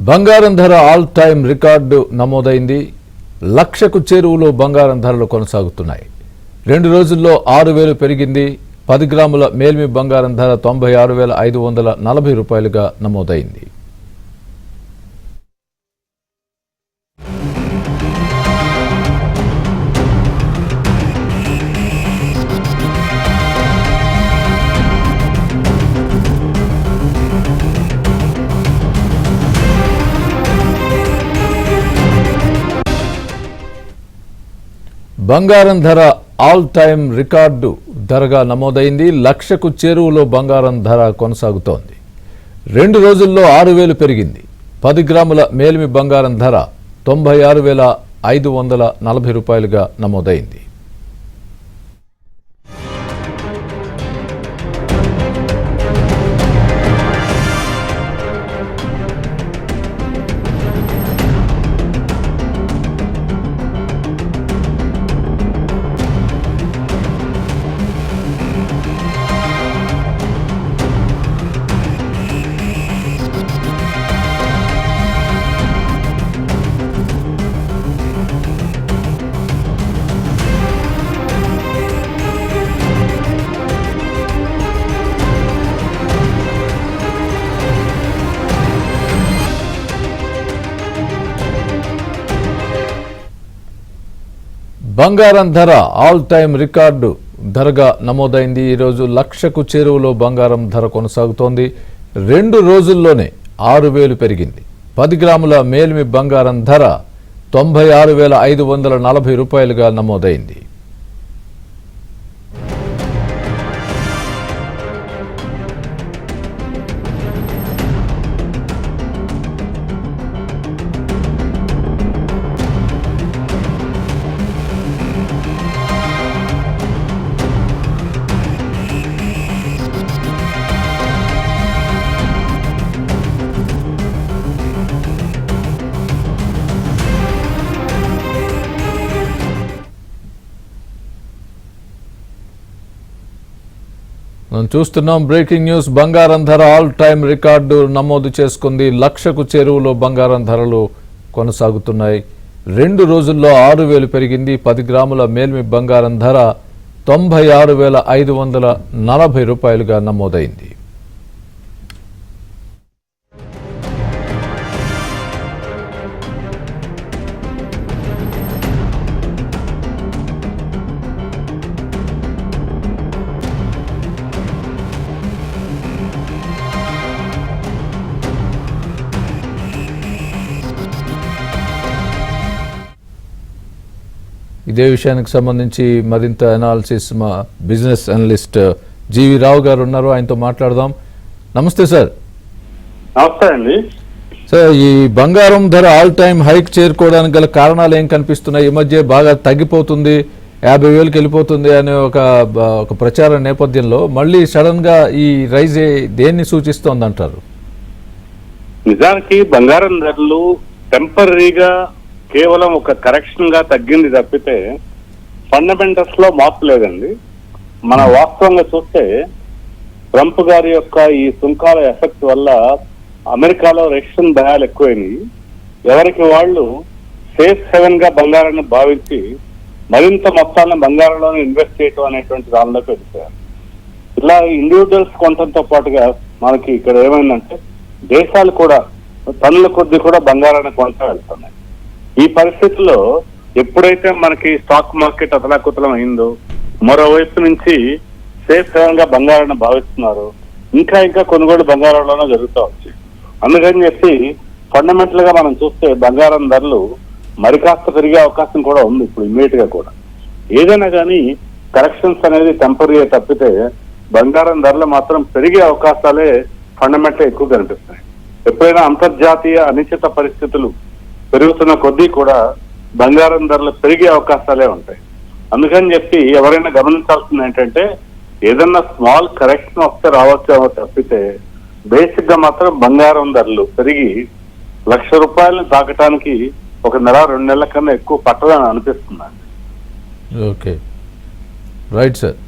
బంగారం ధర all time record నమోదైంది. లక్షకు చేరువలో బంగారం ధరలు కొనసాగుతున్నాయి. 2 రోజుల్లో 6,000 పెరిగింది. 10 గ్రాముల మేల్మి బంగారం ధర 96,540 రూపాయలుగా నమోదైంది. బంగారం ధర ఆల్ టైమ్ రికార్డు ధరగా నమోదైంది. లక్షకు చేరువలో బంగారం ధర కొనసాగుతోంది. 2 రోజుల్లో 6,000 పెరిగింది. 10 గ్రాముల మేలిమి బంగారం ధర 96,540 రూపాయలుగా నమోదైంది. బంగారం ధర ఆల్ టైమ్ రికార్డు ధరగా నమోదైంది. ఈరోజు లక్షకు చేరువలో బంగారం ధర కొనసాగుతోంది. 2 రోజుల్లోనే 6,000 పెరిగింది. 10 గ్రాముల మేలిమి బంగారం ధర 96,540 రూపాయలుగా నమోదైంది. మనం చూస్తున్నాం బ్రేకింగ్ న్యూస్. బంగారం ధర ఆల్ టైమ్ రికార్డు నమోదు చేసుకుంది. లక్షకు చేరువలో బంగారం ధరలు కొనసాగుతున్నాయి. 2 రోజుల్లో 6,000 పెరిగింది. 10 గ్రాముల మేల్మి బంగారం ధర 96,540 రూపాయలుగా నమోదైంది. ఇదే విషయానికి సంబంధించి మరింత అనాలిసిస్ మా బిజినెస్ అనలిస్ట్ జీవి రావు గారు ఉన్నారు, ఆయనతో మాట్లాడదాం. నమస్తే సార్. నమస్తే అండి సార్, ఈ బంగారం ధర ఆల్ టైమ్ హైక్ చేరుకోవడానికి గల కారణాలు ఏం కనిపిస్తున్నాయి? ఈ మధ్య బాగా తగ్గిపోతుంది, 50,000కి వెళ్ళిపోతుంది అనే ఒక ప్రచార నేపథ్యంలో మళ్ళీ సడన్ గా ఈ రైజ్ దేన్ని సూచిస్తోంది అంటారు? నిజానికి బంగారం ధరలు టెంపరీగా కేవలం ఒక కరెక్షన్ గా తగ్గింది తప్పితే ఫండమెంటల్స్ లో మార్పు లేదండి. మన వాస్తవంగా చూస్తే ట్రంప్ గారి యొక్క ఈ సుంకాల ఎఫెక్ట్ వల్ల అమెరికాలో రష్యన్ భయాలు ఎక్కువైనాయి. ఎవరికి వాళ్ళు సేఫ్ హెవెన్ గా బంగారాన్ని భావించి మరింత మొత్తాన్ని బంగారంలోనే ఇన్వెస్ట్ చేయటం అనేటువంటి దానిలోకి వెళ్ళిపోయారు. ఇలా ఇండివిజువల్స్ కొనడంతో పాటుగా మనకి ఇక్కడ ఏమైందంటే దేశాలు కూడా టన్నుల కొద్ది కూడా బంగారాన్ని కొంటూ వెళ్తున్నాయి. ఈ పరిస్థితుల్లో ఎప్పుడైతే మనకి స్టాక్ మార్కెట్ అతలాకుతలం అయిందో, మరోవైపు నుంచి సేఫ్ హెవెన్ గా బంగారాన్ని భావిస్తున్నారు, ఇంకా కొనుగోలు బంగారంలోనే జరుగుతూ వచ్చాయి. అందుకని చెప్పి ఫండమెంటల్ గా మనం చూస్తే బంగారం ధరలు మరి కాస్త పెరిగే అవకాశం కూడా ఉంది ఇప్పుడు ఇమ్మీడియట్ గా కూడా. ఏదైనా కానీ కరెక్షన్స్ అనేది టెంపరీ తప్పితే బంగారం ధరలు మాత్రం పెరిగే అవకాశాలే ఫండమెంటల్ ఎక్కువ కనిపిస్తాయి. ఎప్పుడైనా అంతర్జాతీయ అనిశ్చిత పరిస్థితులు పెరుగుతున్న కొద్దీ కూడా బంగారం ధరలు పెరిగే అవకాశాలే ఉంటాయి. అందుకని చెప్పి ఎవరైనా గమనించాల్సింది ఏంటంటే ఏదన్నా స్మాల్ కరెక్షన్ వస్తే రావచ్చు తప్పితే బేసిక్ గా మాత్రం బంగారం ధరలు పెరిగి ₹1,00,000 దాకటానికి 1.5-2 నెలల కన్నా ఎక్కువ పట్టదని అనిపిస్తుంది. Okay, right sir.